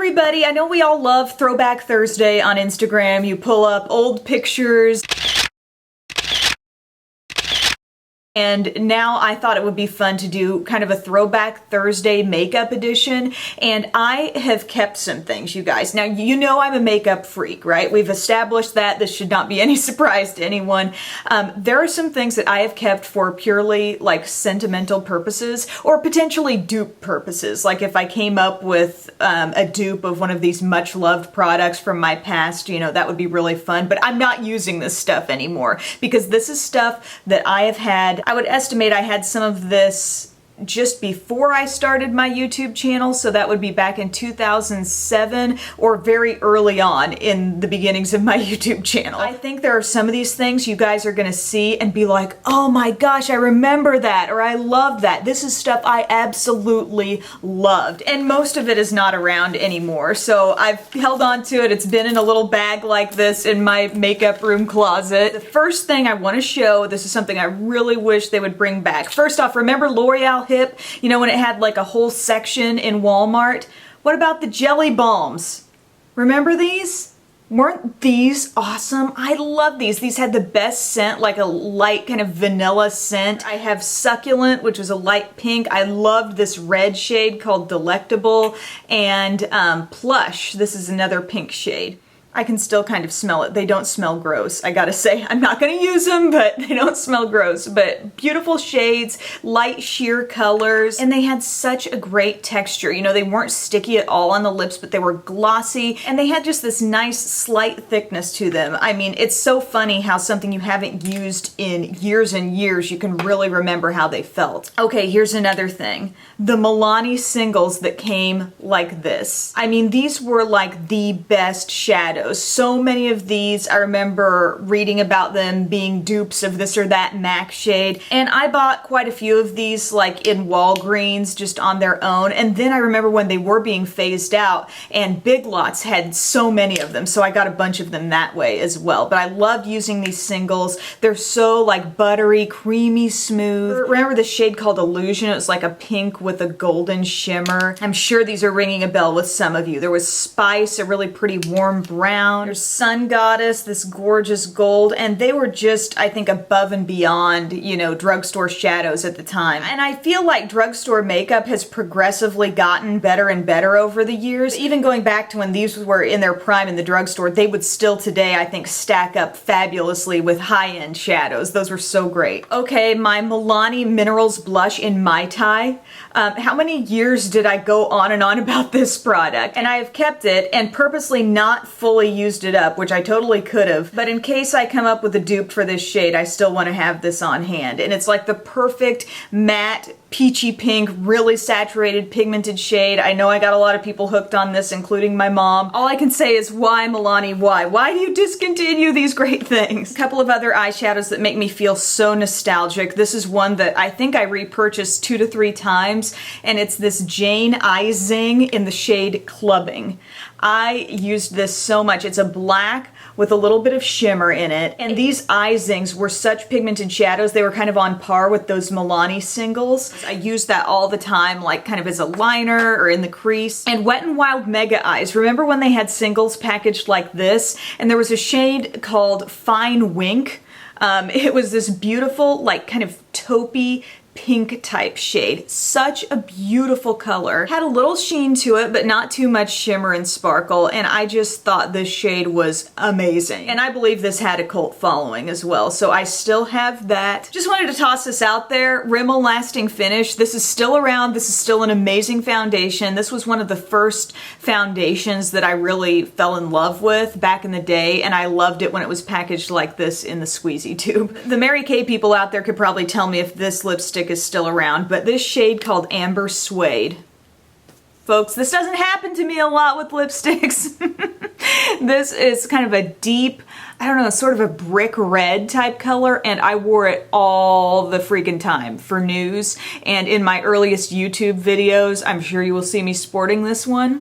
everybody. I know we all love Throwback Thursday on Instagram. You pull up old pictures. And now I thought it would be fun to do kind of a Throwback Thursday makeup edition. And I have kept some things, you guys. Now, you know I'm a makeup freak, right? We've established that. This should not be any surprise to anyone. There are some things that I have kept for purely like sentimental purposes or potentially dupe purposes. Like if I came up with a dupe of one of these much loved products from my past, you know, that would be really fun. But I'm not using this stuff anymore because this is stuff that I have had. I would estimate I had some of this just before I started my YouTube channel, so that would be back in 2007 or very early on in the beginnings of my YouTube channel. I think there are some of these things you guys are gonna see and be like, oh my gosh, I remember that, or I love that. This is stuff I absolutely loved, and most of it is not around anymore, so I've held on to it. It's been in a little bag like this in my makeup room closet. The first thing I want to show, this is something I really wish they would bring back. First off, remember L'Oreal Hip, you know, when it had like a whole section in Walmart? What about the jelly balms? Remember these? Weren't these awesome? I love these. These had the best scent, like a light kind of vanilla scent. I have Succulent, which was a light pink. I loved this red shade called Delectable, and Plush. This is another pink shade. I can still kind of smell it. They don't smell gross, I gotta say. I'm not gonna use them, but they don't smell gross. But beautiful shades, light sheer colors, and they had such a great texture. You know, they weren't sticky at all on the lips, but they were glossy, and they had just this nice slight thickness to them. I mean, it's so funny how something you haven't used in years and years, you can really remember how they felt. Okay, here's another thing. The Milani Singles that came like this. I mean, these were like the best shadows. So many of these, I remember reading about them being dupes of this or that MAC shade, and I bought quite a few of these like in Walgreens just on their own, and then I remember when they were being phased out, and Big Lots had so many of them, so I got a bunch of them that way as well. But I loved using these singles. They're so like buttery, creamy, smooth. Remember the shade called Illusion? It was like a pink with a golden shimmer. I'm sure these are ringing a bell with some of you. There was Spice, a really pretty warm brown. There's Sun Goddess, this gorgeous gold, and they were just, I think, above and beyond, you know, drugstore shadows at the time. And I feel like drugstore makeup has progressively gotten better and better over the years. Even going back to when these were in their prime in the drugstore, they would still today, I think, stack up fabulously with high-end shadows. Those were so great. Okay, my Milani Minerals blush in Mai Tai. How many years did I go on and on about this product? And I have kept it and purposely not fully used it up, which I totally could have, but in case I come up with a dupe for this shade, I still want to have this on hand. And it's like the perfect matte peachy pink, really saturated pigmented shade. I know I got a lot of people hooked on this, including my mom. All I can say is, why, Milani, why? Why do you discontinue these great things? A couple of other eyeshadows that make me feel so nostalgic. This is one that I think I repurchased 2 to 3 times, and it's this Jane Eye Zing in the shade Clubbing. I used this so much. It's a black with a little bit of shimmer in it, and these eye zings were such pigmented shadows, they were kind of on par with those Milani Singles. I used that all the time, like kind of as a liner or in the crease. And Wet n Wild Mega Eyes, remember when they had singles packaged like this? And there was a shade called Fine Wink. It was this beautiful, like kind of taupey, pink type shade. Such a beautiful color. Had a little sheen to it, but not too much shimmer and sparkle, and I just thought this shade was amazing. And I believe this had a cult following as well, so I still have that. Just wanted to toss this out there. Rimmel Lasting Finish. This is still around. This is still an amazing foundation. This was one of the first foundations that I really fell in love with back in the day, and I loved it when it was packaged like this in the squeezy tube. The Mary Kay people out there could probably tell me if this lipstick is still around, but this shade called Amber Suede. Folks, this doesn't happen to me a lot with lipsticks. This is kind of a deep, I don't know, sort of a brick red type color, and I wore it all the freaking time for news. And in my earliest YouTube videos, I'm sure you will see me sporting this one.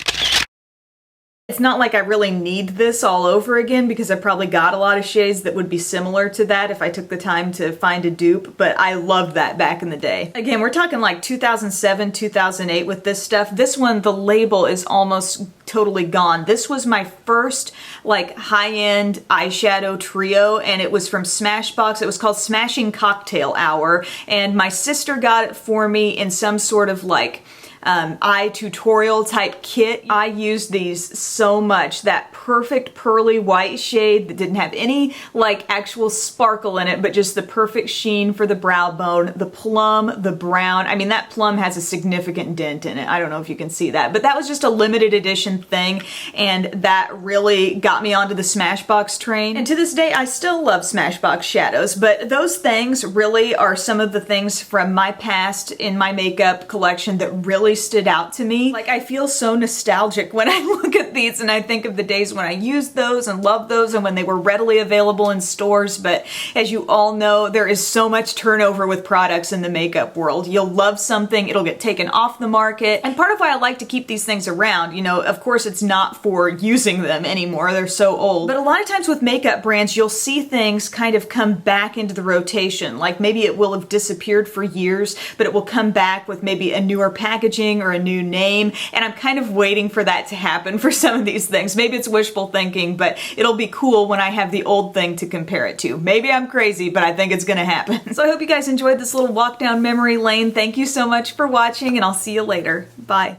It's not like I really need this all over again because I probably got a lot of shades that would be similar to that if I took the time to find a dupe, but I loved that back in the day. Again, we're talking like 2007, 2008 with this stuff. This one, the label is almost totally gone. This was my first like high-end eyeshadow trio, and it was from Smashbox. It was called Smashing Cocktail Hour, and my sister got it for me in some sort of like eye tutorial type kit. I used these so much. That perfect pearly white shade that didn't have any like actual sparkle in it, but just the perfect sheen for the brow bone, the plum, the brown. I mean, that plum has a significant dent in it. I don't know if you can see that, but that was just a limited edition thing, and that really got me onto the Smashbox train. And to this day, I still love Smashbox shadows, but those things really are some of the things from my past in my makeup collection that really stood out to me. Like, I feel so nostalgic when I look at these and I think of the days when I used those and loved those and when they were readily available in stores. But as you all know, there is so much turnover with products in the makeup world. You'll love something, it'll get taken off the market. And part of why I like to keep these things around, you know, of course it's not for using them anymore, they're so old. But a lot of times with makeup brands, you'll see things kind of come back into the rotation. Like maybe it will have disappeared for years, but it will come back with maybe a newer packaging or a new name, and I'm kind of waiting for that to happen for some of these things. Maybe it's wishful thinking, but it'll be cool when I have the old thing to compare it to. Maybe I'm crazy, but I think it's gonna happen. So I hope you guys enjoyed this little walk down memory lane. Thank you so much for watching, and I'll see you later. Bye.